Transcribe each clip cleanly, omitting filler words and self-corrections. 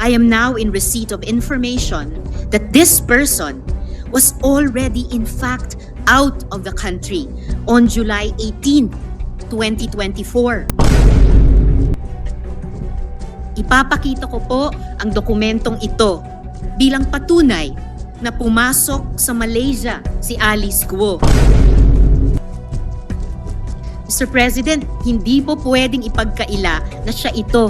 I am now in receipt of information that this person was already in fact out of the country on July 18, 2024. Ipapakita ko po ang dokumentong ito bilang patunay na pumasok sa Malaysia si Alice Guo. Mr. President, hindi po pwedeng ipagkaila na siya ito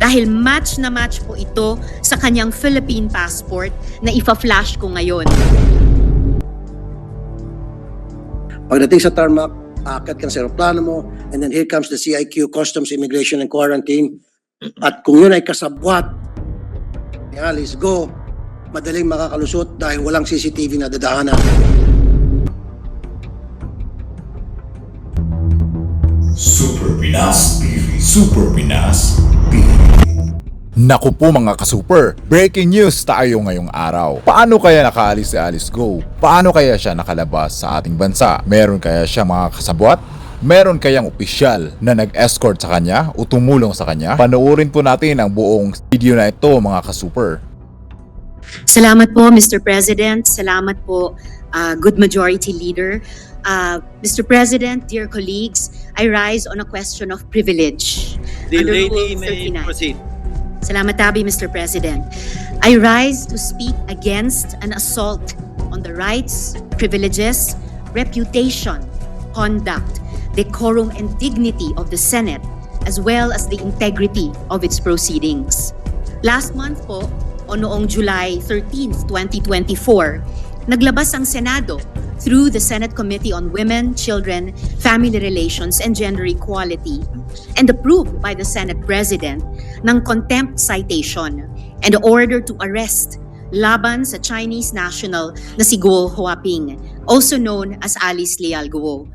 dahil match na match po ito sa kanyang Philippine passport na ifa-flash ko ngayon. Pagdating sa tarmac, aakyat ka sa aeroplano mo, and then here comes the CIQ, Customs, Immigration, and Quarantine. At kung yun ay kasabwat ni Alice Guo, madaling makakalusot dahil walang CCTV na dadaanan. Super Pinas TV. Super Pinas TV. Naku po mga ka-super, breaking news tayo ngayong araw. Paano kaya nakaalis si Alice Guo? Paano kaya siya nakalabas sa ating bansa? Meron kaya siya mga kasabwat? Meron kayang opisyal na nag-escort sa kanya o tumulong sa kanya? Panoorin po natin ang buong video na ito mga ka-super. Salamat po, Mr. President. Salamat po, Good Majority Leader. Mr. President, dear colleagues, I rise on a question of privilege. The Under lady Rule may 39. proceed. Salamat tabi, Mr. President. I rise to speak against an assault on the rights, privileges, reputation, conduct, decorum, and dignity of the Senate, as well as the integrity of its proceedings. Last month po, o noong July 13, 2024, naglabas ang Senado through the Senate Committee on Women, Children, Family Relations, and Gender Equality, and approved by the Senate President ng contempt citation and order to arrest laban sa Chinese national na si Guo Huaping, also known as Alice Leal Guo.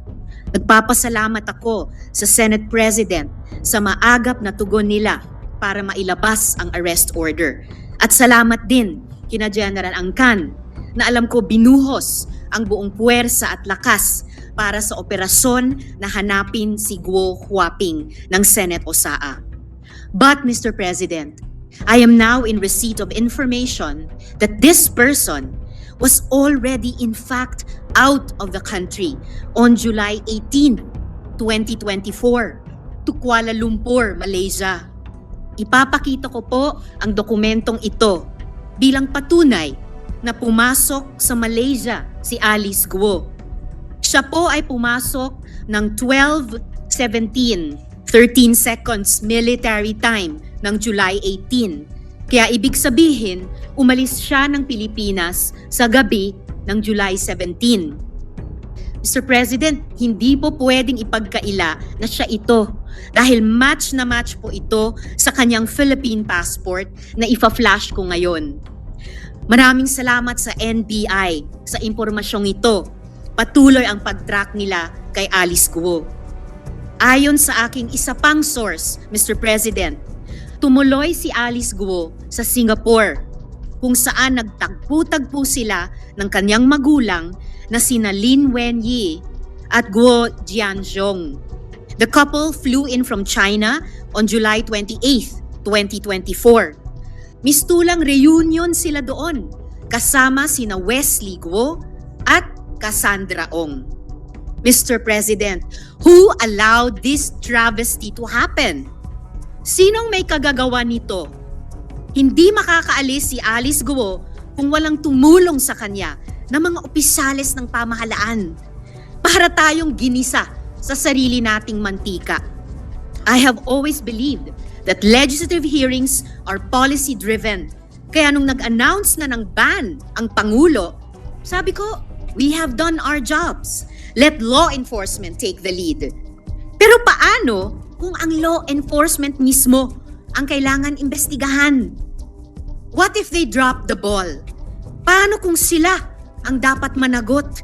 Nagpapasalamat ako sa Senate President sa maagap na tugon nila para mailabas ang arrest order. At salamat din kina General Angkan na alam ko binuhos ang buong puwersa at lakas para sa operasyon na hanapin si Guo Huaping ng Senate OSAA. But Mr. President, I am now in receipt of information that this person was already in fact out of the country on July 18, 2024 to Kuala Lumpur, Malaysia. Ipapakita ko po ang dokumentong ito bilang patunay na pumasok sa Malaysia si Alice Guo. Siya po ay pumasok ng 12:17, 13 seconds military time ng July 18. Kaya ibig sabihin, umalis siya ng Pilipinas sa gabi ng July 17. Mr. President, hindi po pwedeng ipagkaila na siya ito dahil match na match po ito sa kanyang Philippine passport na ifa-flash ko ngayon. Maraming salamat sa NBI sa impormasyong ito. Patuloy ang pag-track nila kay Alice Guo. Ayon sa aking isa pang source, Mr. President, tumuloy si Alice Guo sa Singapore kung saan nagtagpo-tagpo sila ng kanyang magulang na sina Lin Wenyi at Guo Jianzhong. The couple flew in from China on July 28, 2024. Mistulang reunion sila doon kasama sina Wesley Guo at Cassandra Ong. Mr. President, who allowed this travesty to happen? Sinong may kagagawa nito? Hindi makakaalis si Alice Guo kung walang tumulong sa kanya ng mga opisyales ng pamahalaan para tayong ginisa sa sarili nating mantika. I have always believed that legislative hearings are policy-driven. Kaya nung nag-announce na ng ban ang Pangulo, sabi ko, we have done our jobs. Let law enforcement take the lead. Pero paano kung ang law enforcement mismo ang kailangan imbestigahan? What if they drop the ball? Paano kung sila ang dapat managot?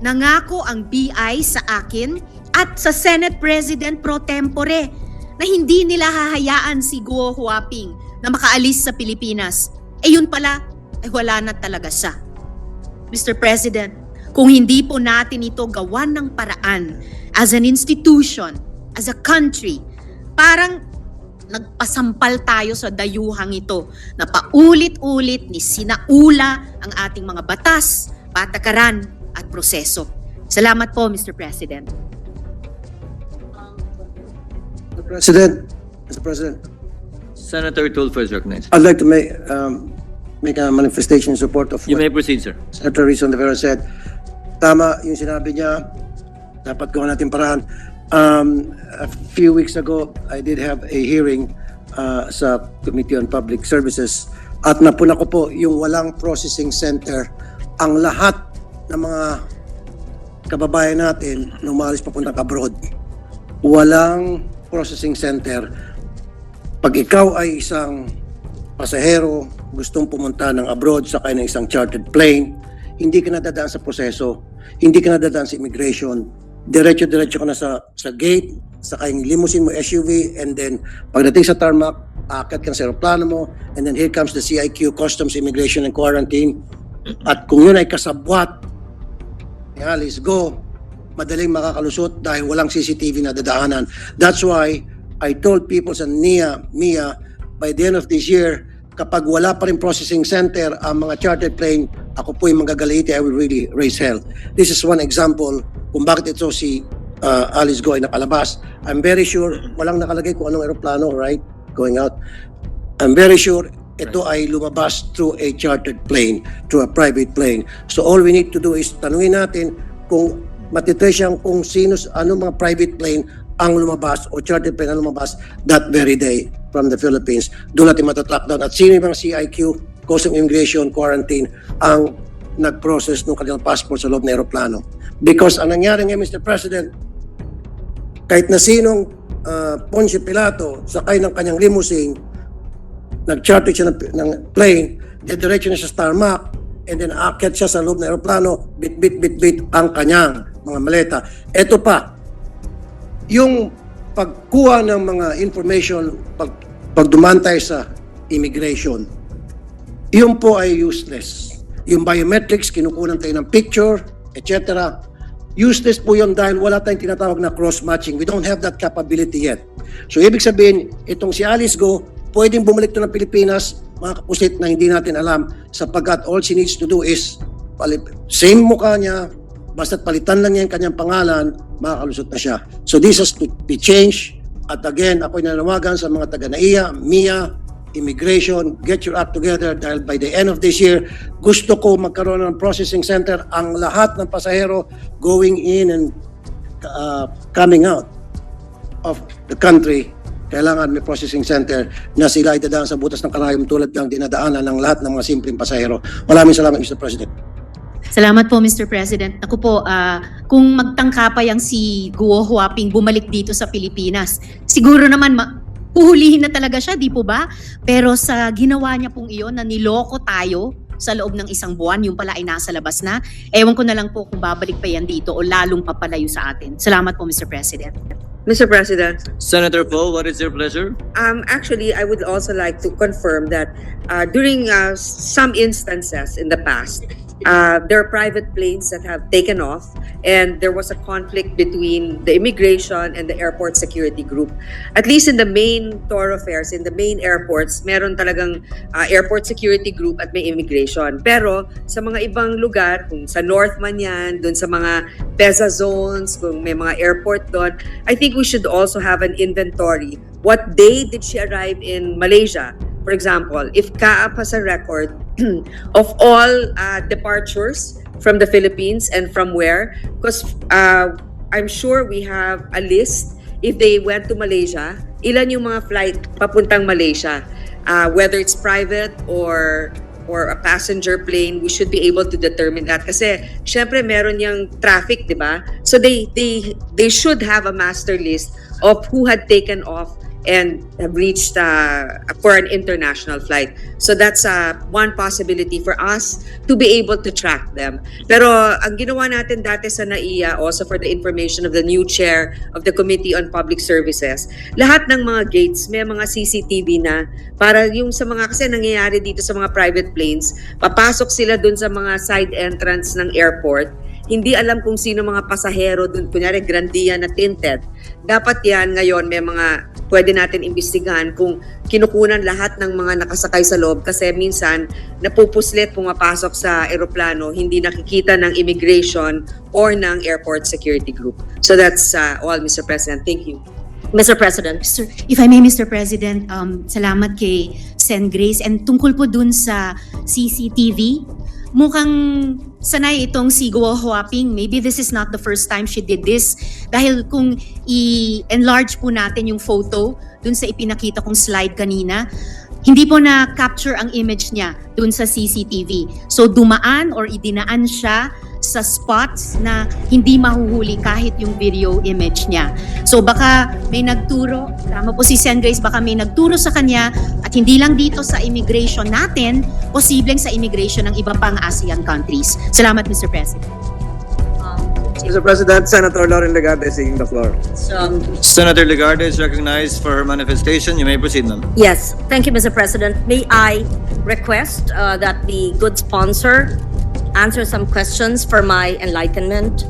Nangako ang BI sa akin at sa Senate President pro tempore na hindi nila hahayaan si Guo Huaping na makaalis sa Pilipinas. Eh yun pala, wala na talaga siya. Mr. President, kung hindi po natin ito gawan ng paraan as an institution, as a country, parang nagpasampal tayo sa dayuhang ito na paulit-ulit ni sinaula ang ating mga batas, patakaran at proseso. Salamat po, Mr. President. Mr. President, Senator Tulfo is recognized. I'd like to make a manifestation in support of You what may proceed, sir. Senator Rizon de Vera said. Tama yung sinabi niya, dapat gawa natin paraan. A few weeks ago, I did have a hearing sa Committee on Public Services at napuna ko po yung walang processing center. Ang lahat ng mga kababayan natin nung umalis papuntang abroad, walang processing center. Pag ikaw ay isang pasahero, gustong pumunta ng abroad, sakay ng isang chartered plane, hindi ka nadadaan sa proseso, hindi ka nadadaan sa immigration, diretso-diretso ka na sa gate, sakay ng limousine mo, SUV, and then pagdating sa tarmac, aakyat ka na sa aeroplano mo, and then here comes the CIQ, Customs, Immigration, and Quarantine. At kung yun ay kasabwat, let's go, madaling makakalusot dahil walang CCTV na dadaanan. That's why I told people sa MIA, by the end of this year, kapag wala pa rin processing center ang mga chartered plane, ako po yung magagaliti, I will really raise hell. This is one example kung bakit ito si Alice Go ay nakalabas. I'm very sure, walang nakalagay kung anong aeroplano, right? Going out. I'm very sure ito ay lumabas through a chartered plane, through a private plane. So all we need to do is tanungin natin kung matitrace siyang kung sino, anong mga private plane ang lumabas o chartered plane ang lumabas that very day from the Philippines. Doon natin matatrack down. At sino yung mga CIQ, Customs, Immigration, Quarantine, ang nag-process ng kanilang passport sa loob ng aeroplano. Because ang nangyari ngayon, Mr. President, kahit na sinong Poncio Pilato sakay ng kanyang limousine, nag-charter siya ng plane, diretso na siya sa tarmac, and then aakyat siya sa loob ng aeroplano, bit ang kanyang mga maleta. Ito pa, yung pagkuha ng mga information, pag dumaan tayo sa immigration, yun po ay useless. Yung biometrics, kinukunan tayo ng picture, etc. Useless po yun dahil wala tayong tinatawag na cross-matching. We don't have that capability yet. So ibig sabihin, itong si Alice Go, pwedeng bumalik to ng Pilipinas, mga kapusit na hindi natin alam, sapagkat all she needs to do is same mukha niya, basta't palitan lang niya yung kanyang pangalan, makakalusot na siya. So this has to be changed. At again, ako'y nanawagan sa mga taga-NAIA, MIA, Immigration, get your act together dahil by the end of this year, gusto ko magkaroon ng processing center ang lahat ng pasahero going in and coming out of the country. Kailangan may processing center na sila ay dadaan sa butas ng karayom tulad ng dinadaanan ng lahat ng mga simpleng pasahero. Maraming salamat, Mr. President. Salamat po, Mr. President. Ako po, kung magtangkapay ang si Guo Huaping bumalik dito sa Pilipinas, siguro naman uhulihin na talaga siya, di po ba? Pero sa ginawa niya pong iyon na niloko tayo sa loob ng isang buwan, yung pala ay nasa labas na, ewan ko na lang po kung babalik pa yan dito o lalong papalayo sa atin. Salamat po, Mr. President. Mr. President, Senator Poe, what is your pleasure? actually, I would also like to confirm that during some instances in the past, there are private planes that have taken off and there was a conflict between the immigration and the airport security group. At least in the main thoroughfares, in the main airports, meron talagang airport security group at may immigration. Pero sa mga ibang lugar, kung sa north man yan, dun sa mga PEZA zones, kung may mga airport doon, I think we should also have an inventory. What day did she arrive in Malaysia? For example, if CAAP has a record of all departures from the Philippines and from where, because I'm sure we have a list if they went to Malaysia, ilan yung mga flight papuntang Malaysia, whether it's private or a passenger plane, we should be able to determine that. Kasi syempre meron yung traffic, di ba? So they should have a master list of who had taken off and have reached for an international flight. So that's one possibility for us to be able to track them. Pero ang ginawa natin dati sa NAIA, also for the information of the new chair of the Committee on Public Services, lahat ng mga gates may mga CCTV na para yung sa mga, kasi nangyayari dito sa mga private planes, papasok sila dun sa mga side entrance ng airport hindi alam kung sino mga pasahero dun, kunyari Grandia na tinted. Dapat yan ngayon may mga pwede natin imbestigahan kung kinukunan lahat ng mga nakasakay sa loob kasi minsan napupuslit pumapasok sa eroplano, hindi nakikita ng immigration or ng airport security group. So that's all, Mr. President. Thank you. Mr. President. Sir, if I may, Mr. President, salamat kay Sen. Grace. And tungkol po dun sa CCTV, mukhang sanay itong si Guo Huaping. Maybe this is not the first time she did this. Dahil kung i-enlarge po natin yung photo dun sa ipinakita kong slide kanina, hindi po na-capture ang image niya dun sa CCTV. So dumaan or idinaan siya sa spots na hindi mahuhuli kahit yung video image niya. So baka may nagturo, tama po si Sen. Grace, baka may nagturo sa kanya at hindi lang dito sa immigration natin, posibleng sa immigration ng iba pang ASEAN countries. Salamat, Mr. President. Mr. President, Senator Lauren Legarde is taking the floor. Senator Legarde is recognized for her manifestation. You may proceed, ma'am. Yes, thank you, Mr. President. May I request that the good sponsor answer some questions for my enlightenment?